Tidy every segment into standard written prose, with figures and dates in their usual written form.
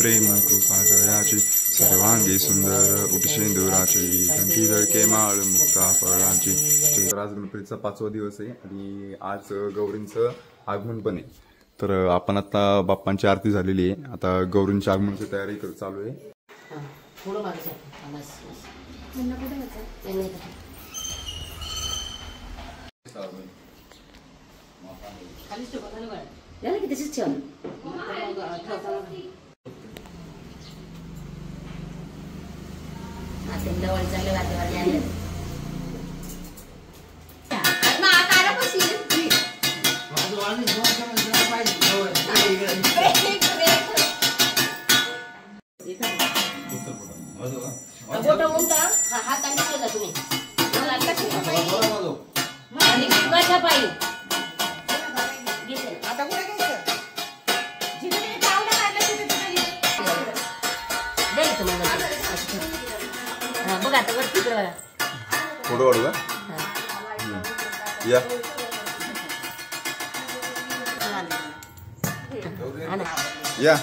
प्रेम कृपा जयाची सर्वांगी सुंदर उठशेंदुराची कंठी झळके माळ मुक्ता फळांची। तर आज गणपतीचा 5वा दिवस आहे आणि आज गौरींचं आगमन पण आहे। तर आपण आता बाप्पांची आरती झालेली आहे, आता गौरींच्या आगमनाची तयारी चालू आहे। फोटो काढू का? या या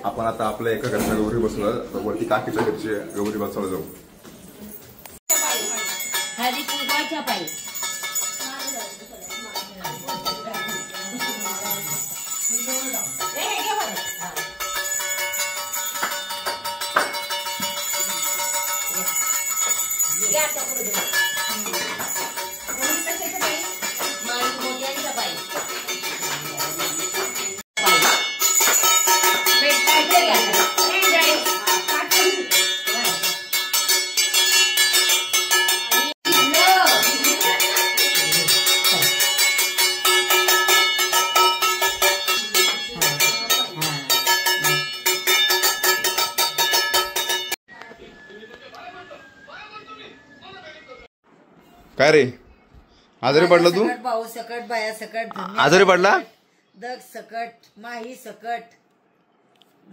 आपण आता आपल्या एका घरच्या गौरी बसलो, वरती काकीच्या घरची गौरी बसवला जाऊ। हळदी कुंकवाच्या पायी काय रे आजारी पडला तू? भाऊ सकट, बाया सकट, आजारी पडला? दग सकट, माही सकट,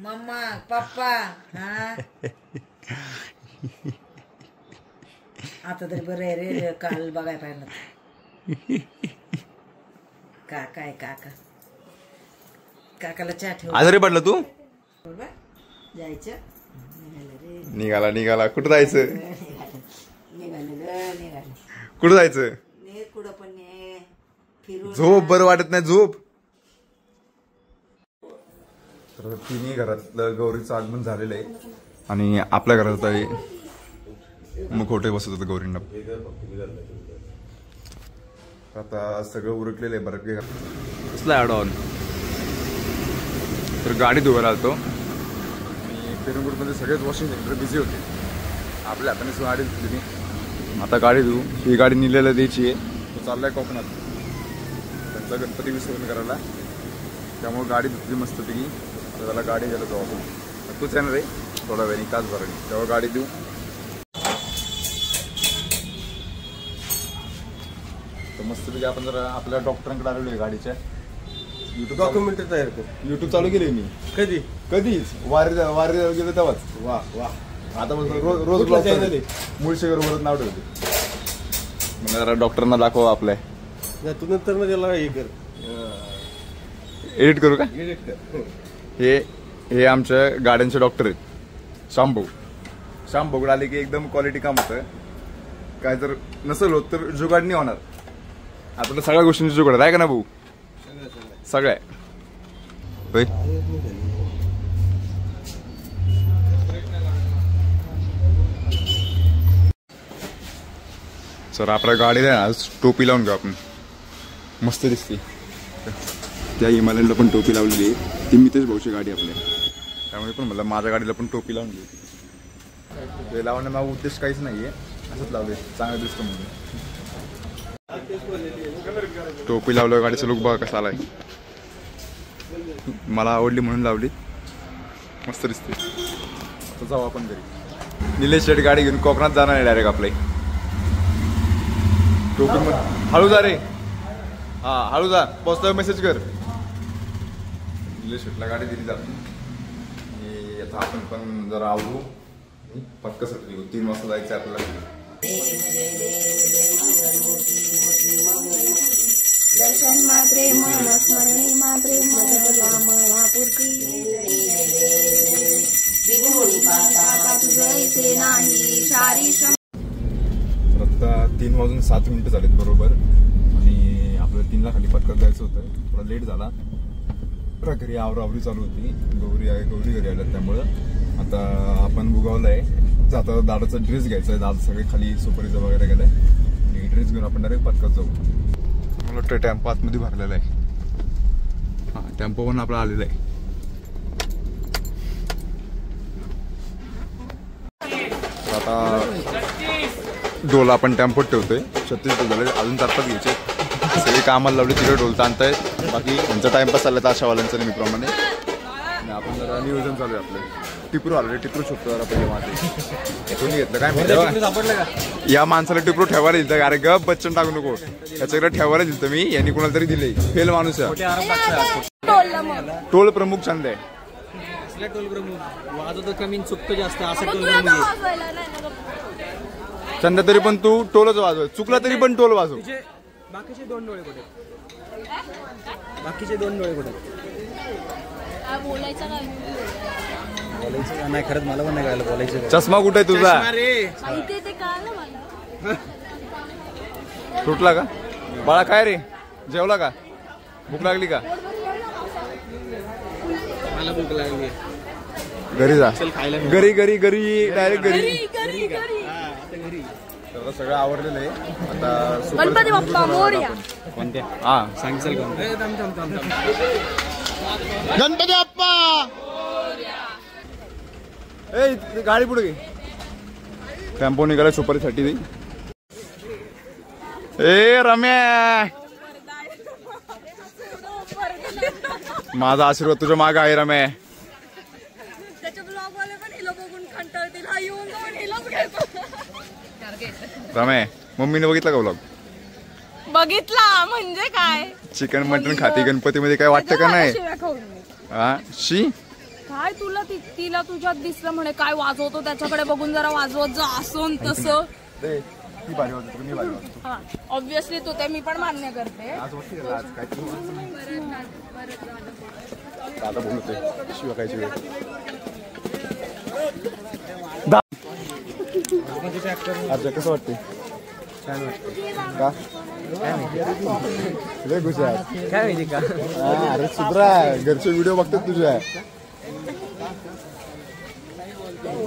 मम्मा पप्पा। हा आता तरी बरं आहे रे, काल बघाय पाहिजे काका आहे काका, काकाला चहा ठेव। आजारी पडला तू? जायचं निघाला कुठं जायचं? निघाले कुठं जायचं? कुठं पण फिरून झोप बरं वाटत नाही, झोप। तर तिन्ही घरातलं गौरीचं आगमन झालेलं आहे आणि आपल्या घरात मुखवटे बसत होते गौरींना। आता सगळं उरकलेलं आहे बरं कसला ॲडॉन। तर गाडी धुवायला आलतो आणि पेरंगूरमध्ये सगळेच वॉशिंग सेंटर बिझी होते, आपल्या हाताने गाडी धुतली। आता गाडी धुवू, ही गाडी निलेला द्यायची आहे, तो चाललाय कोकणात त्यांचा गणपती विसर्जन करायला, त्यामुळे गाडी धुतली मस्त पैकी। आता त्याला गाडी घ्यायला जाऊ आपण, तूच येणार रे थोडा वेळ तास भराने, तेव्हा गाडी देऊ। तर मस्त पैकी आपण जरा आपल्या डॉक्टरांकडे आलेलो आहे गाडीच्या। युट्यूब डॉक्युमेंट तयार करतो, युट्यूब चालू केले मी कधीच वारी गेलो तेव्हाच। वा वा, आता रोज मुळशेगर वरच नाव ठेवते, म्हणजे जरा डॉक्टरांना दाखवा आपल्या। तू नंतर ना त्याला हे कर, एडिट करू का? एडिट कर। हे आमच्या गाड्यांचे डॉक्टर आहेत, शामभाऊकडे आले की एकदम क्वालिटी काम होतं। काय जर नसेल होत तर जुगाड नाही होणार, आपल्याला सगळ्या गोष्टींची जुगाड आहे का ना भाऊ? सगळ्या होय। सर आपल्या गाडीला आज टोपी लावून घेऊ आपण, मस्त दिसते। त्या हिमालयनला पण टोपी लावलेली आहे, ती मितेश भाऊची गाडी आपल्या, त्यामुळे पण मला माझ्या गाडीला पण टोपी लावून घेऊ। ते लावण्याचा उद्देश काहीच नाहीये, असंच लावले चांगलं दिसतं म्हणून। टोपी लावलं, गाडीचा लुक बघा कसा आलाय, मला आवडली म्हणून लावली, मस्त दिसते। आता जाऊ आपण घरी। निलेश शेट गाडी घेऊन कोकणात जाणार आहे डायरेक्ट आपले। टोपी हळू जा रे, हा हळू जा, पोहोचल्यावर मेसेज कर. शेटला गाडी दिली जाते आणि आता आपण पण जरा आवडू पटकसाठी निघू. 3 वाजता जायचं आपल्याला. दर्शन मात्रे मन स्मरणी मात्रे मन कामनापूर्ती विघोडी पाता तुझे नाही चारी. आता 3 वाजून 7 मिनिटं झालेत बरोबर आणि आपल्याला 3 ला खाली पटकन जायचं होतं. थोडा लेट झाला. घरी आवरावरी चालू होती. गौरी घरी आल्या त्यामुळं आता आपण बुगावला आहे. आता दादाचा ड्रेस घ्यायचा आहे. दादा सगळे खाली सुपारीचा वगैरे गेलाय आणि ड्रेस घेऊन आपण डायरेक्ट पटकन जाऊ. मला वाटतं टेम्पो आतमध्ये भरलेला आहे. हा टेम्पो पण आपला आलेला आहे. आता डोल आपण टेम्पोत ठेवतोय. 36 डोल झाले, अजून 4-5 घ्यायचे. सगळी कामाला लावली, तिकडे डोल ताणतायत. बाकी त्यांचा टाइमपास चाललाय आशावाल्यांचा नेहमीप्रमाणे. आणि आपण जरा नियोजन चालू आहे आपलं. टिपरू आलो, टिपरू शोधतो जरा पहिले माझे. कोणी घेतलं काय माहिती. या माणसाला टिपरू ठेवायला दिलं. अरे गप बच्चन टाकू नको. त्याच्याकडे ठेवायला दिलं मी. यांनी कोणाला तरी दिले. फेल माणूस आहे. टोल प्रमुख छंद आहे. टोल प्रमुख वाजवतो कमी चुकतो जास्त असं टोल प्रमुख. छंद तरी पण तू टोलच वाजव. चुकला तरी पण टोल वाजव. बाकीचे 2 डोळे कुठे? बाकीचे 2 डोळे कुठे? बोलायचं नाही खरंच मला पण नाही कळलं बोलायचं. चष्मा कुठे आहे तुझा? माहिती ते कळलं मला. तुटला का बाळा? काय रे, जेवला का? भूक लागली का? मला भूक लागली. घरी जा. खायला घरी डायरेक्ट घरी. घरी सगळं आवरलेलं आहे. आता गणपती बाप्पा मोरया. कोणत्या? हा सांगशील कोणत्या? गणपती बाप्पा. ए गाडी पुढे घे. टेम्पो निघाला सुपारीसाठी. ए रम्या, माझा आशीर्वाद तुझ्या मागे आहे रम्या. रम्या, मम्मीने बघितला का व्लॉग? बघितला म्हणजे काय? चिकन मटन खाती गणपतीमध्ये काय वाटतं का नाही? हा शी काय तुला तिला तुझ्यात दिसलं म्हणे काय वाजवतो त्याच्याकडे बघून जरा वाजवत जा असं तसं. ऑब्विसली तू ते मी पण मान्य करते. आता बोलतोय शिवाकायची वेळ. अर्ज कसं वाटते? छान वाटतं. का लय खुश आहे. काय माहिती का? अरे सुधरा, घरचे व्हिडिओ बघतात तुझ्या.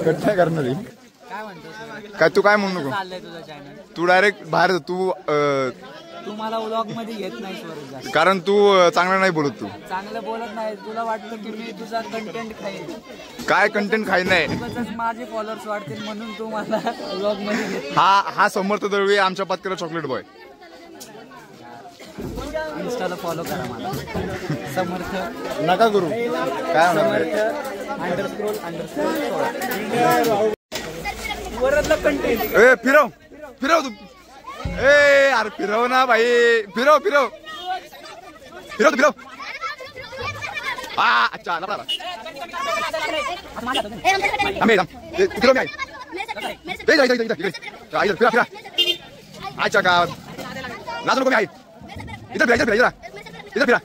कट नाही करणार काय? तू काय म्हणू नको. तू डायरेक्ट बाहेर. तू मला व्लॉग मध्ये घेत नाही कारण तू चांगलं नाही बोलत. तू चांगलं बोलत नाही. तुला वाटतं की मी तुझा कंटेंट खाईन. काय कंटेंट खाई नाही. माझे फॉलोअर्स वाढतील म्हणून तू मला व्लॉग मध्ये घेत. हा समर्थ दळवी आमच्या पातकेला चॉकलेट बॉय. इंस्टाला फॉलो करा मला. समर्थ नका करू. काय होणार? ए फिरव फिरव तू. ए अरे फिरव ना भाई. फिरव फिरव फिरव फिरव. हा अच्छा फिरव नाही. फिरा फिरा. अच्छा का नाच नको. मी आहे इधर फिरा इधर फिरा इधर फिरा.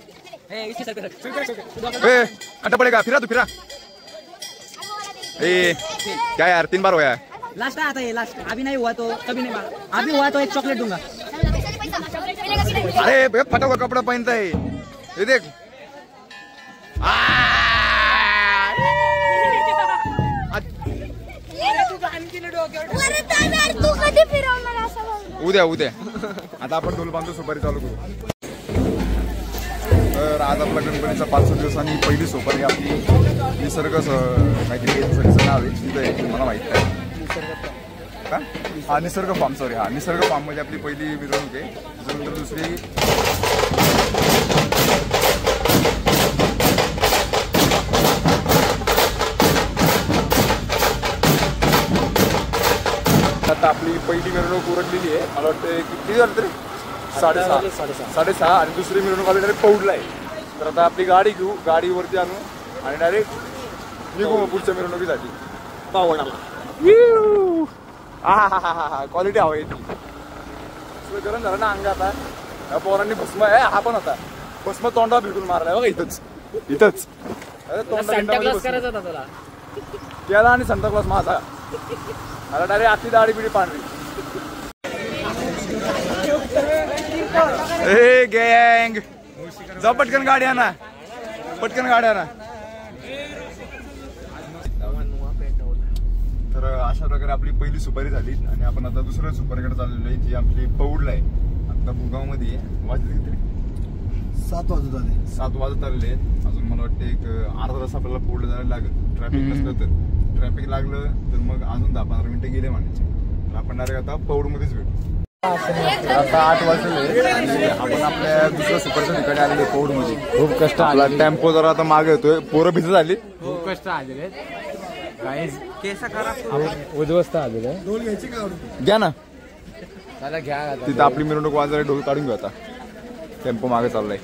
ए अड्डा पडेगा. फिरा तू फिरा. ए क्या यार 3 बार होया. लास्ट आता ये लास्ट. अभी नहीं हुआ तो कभी नहीं. अभी हुआ तो एक चॉकलेट दूंगा. अरे फटा हुआ कपड़ा पहनता है ये देख. उद्या उद्या. आता आपण ढोल बांधतो सुपारी चालू करू. तर आज आपला गणपतीचा 5 दिवसांनी पहिली सुपारी आपली निसर्ग काहीतरी नाव आहे तिथं आहे. मला माहित आहे का? हा निसर्ग फार्म. सॉरी हा निसर्ग फार्म मध्ये आपली पहिली मिरवणूक आहे. त्याच्यानंतर दुसरी आता आपली पहिली मिरवणूक उरकलेली आहे. मला वाटतं किती झालं तरी साडेसहा आणि दुसरी मिरवणूक आली डायरेक्ट पौडला आहे. तर आता आपली गाडी घेऊ, गाडीवरती आणू आणि डायरेक्ट निघू मग पुढच्या मिरवणुकीसाठी. क्वालिटी हवा येते. गरम झालं ना अंग आता. या पोरांनी भस्म आहे, हा पण होता भस्म तोंडा बिलकुल मारलाय बघा इथंच. त्याला आणि संता क्लॉस माझा मला डायरेक्ट आतली दाढी बिडी पांढरी. ए गँग जा पटकन गाडी आणा, पटकन गाडी आणा. तर अशा प्रकारे आपली पहिली सुपारी झाली आणि आपण आता दुसऱ्या सुपारीकडे चाललेलो आहे जी आपली पौडला आहे. आता भुगाव मध्ये वाजले किती? 7 वाजत आले. 7 वाजत आलेले आहेत. अजून मला वाटतं एक अर्धा तास आपल्याला पौडला जायला लागेल. ट्रॅफिक नसलं तर, ट्रॅफिक लागलं तर मग अजून 10-15 मिनिटं गेले म्हणायचे. तर आपण डायरेक्ट आता पौड मध्येच भेटू. आता 8 वाजले आणि आपण आपल्या दुसऱ्या सुपरच्या ठिकाणी आलेले पौड मध्ये. खूप कष्ट आला. टेम्पो जरा आता मागे येतोय, पोरं भिजत आली. खूप कष्ट आलेले उद्ध्वस्त आलेले. ढोल घ्यायची का? घ्या ना. त्याला घ्या. तिथं आपली मिरवणूक वाजायला ढोल काढून घेऊ. आता टेम्पो मागे चाललाय.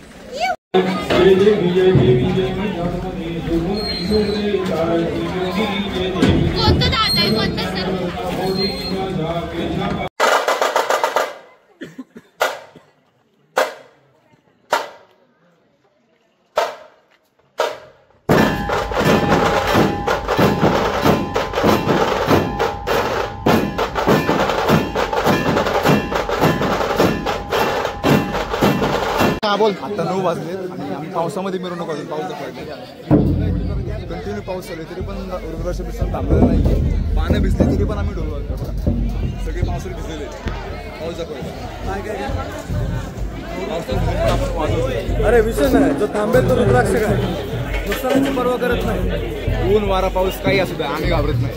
कोणतं दादा आहे, कोणतं सर? बोल. आता 9 वाजले आणि आम्ही पावसामध्ये मिरवणूक अजून पाऊस कंटिन्यू पाऊस चालू तरी पण रुद्राक्ष बिस्तान थांबलेलं नाहीये. पानं भिजली तरी पण आम्ही ढोल सगळे पावसाने भिजलेले. पाऊस अरे विषय नाही, जो थांबेल तो रुद्राक्ष काय नुकसानाची पर्वा करत नाही. ऊन वारा पाऊस काही असू द्या आम्ही घाबरत नाही.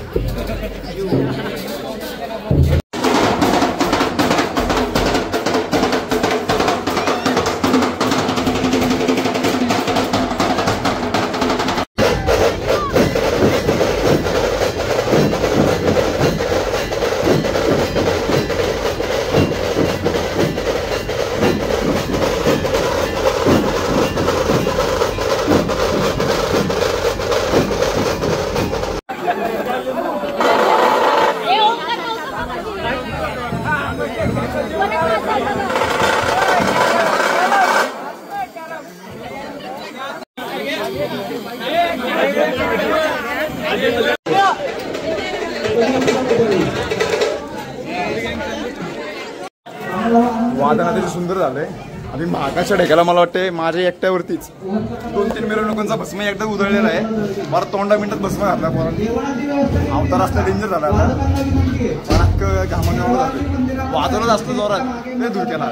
वादन अतिशय सुंदर झालंय. आम्ही महागाच्या ढेकाला मला वाटते माझ्या एकट्यावरतीच 2-3 मिरवणुकांचा भस्म एकदा उधळलेला आहे. मला तोंडा मिनिटात भस्म घातला पोरांनी. अवतार असला डेंजर झाला. आता घामाने एवढं झालं, वाजवलंच असतं जोरात ते दूर केला.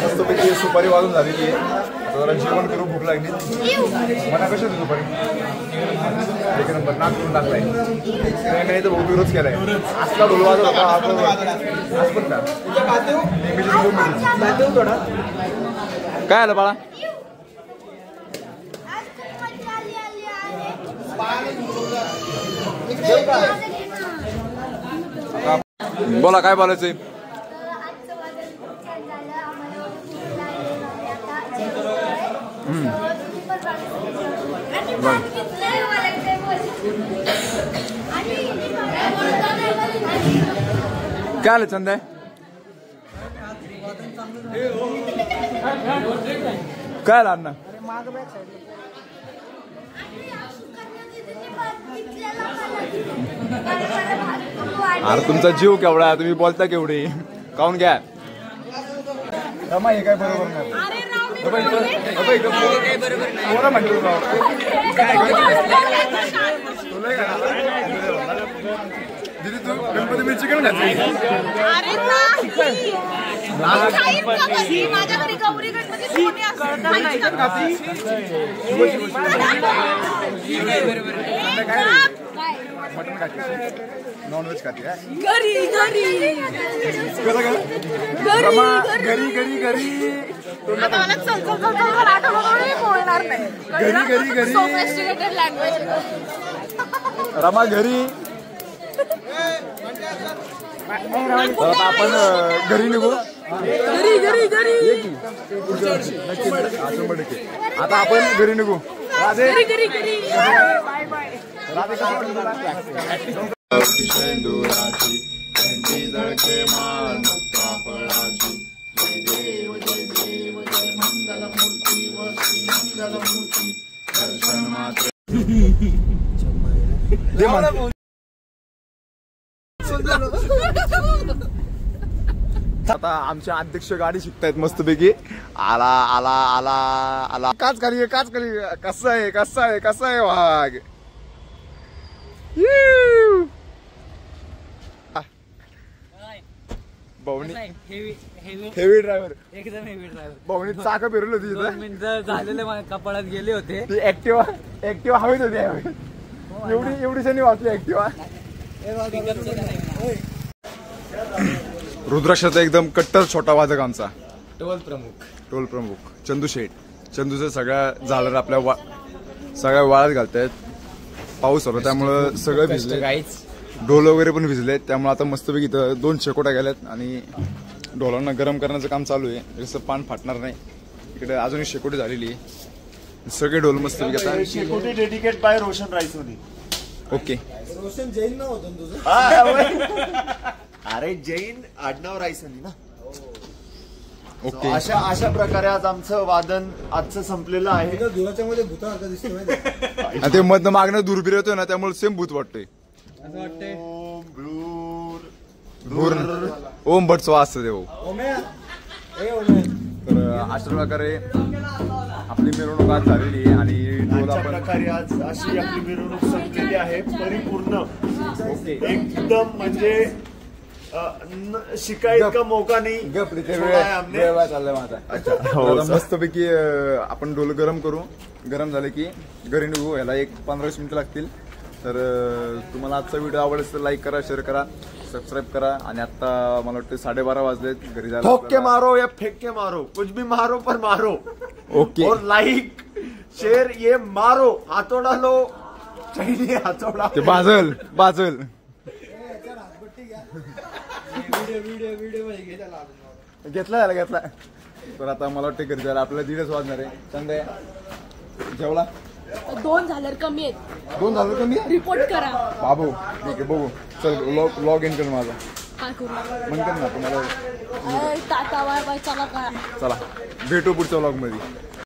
मस्तपैकी सुपारी वाजून झालेली आहे. आता जरा जेवण करू, भूक लागली. मना कशी होती सुपारी? एक नंबर. नाक करून टाकलाय नाही तर बहुत विरोध केलाय. असला ढोल वाजत होता आज पण थोडा. काय आलं बाळा? बोला काय बोलायचंय? काय आलं चंदा? काय आलं अण्णा? अरे तुमचा जीव केवढा, तुम्ही बोलता केवढे, काऊन घ्या. रमा हे काय बरोबर नाही. दिदी तू गणपती मिरची चिकन खायचं? माझ्या घरी गौरी गणपती मटन खाते, नॉनव्हेज खाते काय? घरी घरी घरी घरी घरी आता मला बोलणार नाही. घरी घरी घरी सोफिस्टिकेटेड लँग्वेज. रमा घरी. आपण घरी निघू. 100%. आता आपण घरी निघू. राधे राधे कसं वाटलं तुला? शेंदुराची त्यांची जळके माळ मुक्ता फळाची जय देव जय देव जय मंगल मूर्ती व श्री मंगल मूर्ती दर्शन मात्र दे मला. आता आमचे अध्यक्ष गाडी शिकतायत मस्तपैकी. आला आला आला आला काच खाली कसं आहे वाघ. भाऊनी हेवी ड्रायव्हर एकदम हेवी ड्रायव्हर. भाऊनी चाक फिरवली होती तिथं. मिनिटं झालेले माझ्या कपाळात गेले होते. ती ऍक्टिव्हा हवेत होती एवढी शनी वाचली ऍक्टिव्हा. रुद्राक्षाचा एकदम कट्टर छोटा वादक आमचा टोल प्रमुख चंदू शेठ. चंदूचं सगळ्या झालं आपल्या सगळ्या वाळत घालतायत. पाऊस होता त्यामुळं सगळं भिजले. ढोल वगैरे पण भिजले. त्यामुळे आता मस्तपैकी इथं 2 शेकोट्या गेल्यात आणि ढोलांना गरम करण्याचं काम चालू आहे. जसं पान फाटणार नाही. इकडे अजूनही शेकोटी झालेली आहे. सगळे ढोल मस्तपैकी आता शेकोटी dedicate by Roshan Raisoni. Okay. Roshan Jain नाव होतं तुझं. अरे जैन आडनाव रायसोनी ना. ओके. अशा प्रकारे आज आमचं वादन आजचं संपलेलं आहे. धुराच्या मध्ये भूतासारखं दिसतो माहिती. आणि ते मधनं मागणं दूर फिरवतोय ना त्यामुळे सेम भूत वाटतंय. ओम भट स्वास देव. तर अशा प्रकारे आपली मिरवणूक आज झालेली आहे आणि ढोल अशा आपण प्रकारे आज अशी आपली मिरवणूक संपलेली आहे परिपूर्ण. ओके. एकदम म्हणजे शिकायचा मौका नाही. गपली ते छोड़ा है हमने. वेळ चाललाय माझा. आता मस्तपैकी आपण ढोल गरम करू. गरम झाले की घरी निघू. याला 15-20 मिनिटं लागतील. तर तुम्हाला आजचा व्हिडिओ आवडला तर लाईक करा, शेअर करा, सबस्क्राईब करा. आणि आता मला वाटतं 12:30 वाजलेत घरी जायला. ठोके मारो या फेंके मारो कुछ भी मारो पर मारो. ओके. और लाइक शेयर ये मारो. हातोडा लो चाहिए हातोडा. ते बाजल घेतला. तर आता मला वाटतं घरी जायला आपल्याला 1:30 वाजणार आहे. संध्या जेवला 2 झाले कमी आहेत. 2 झालं कमी. रिपोर्ट करा बाबू. ठीक आहे बघू. चल लॉग इन कर माझा. काय करू म्हणतात ना तुम्हाला. टाटा बाय बाय चला काय. चला भेटू पुढच्या व्लॉग मध्ये.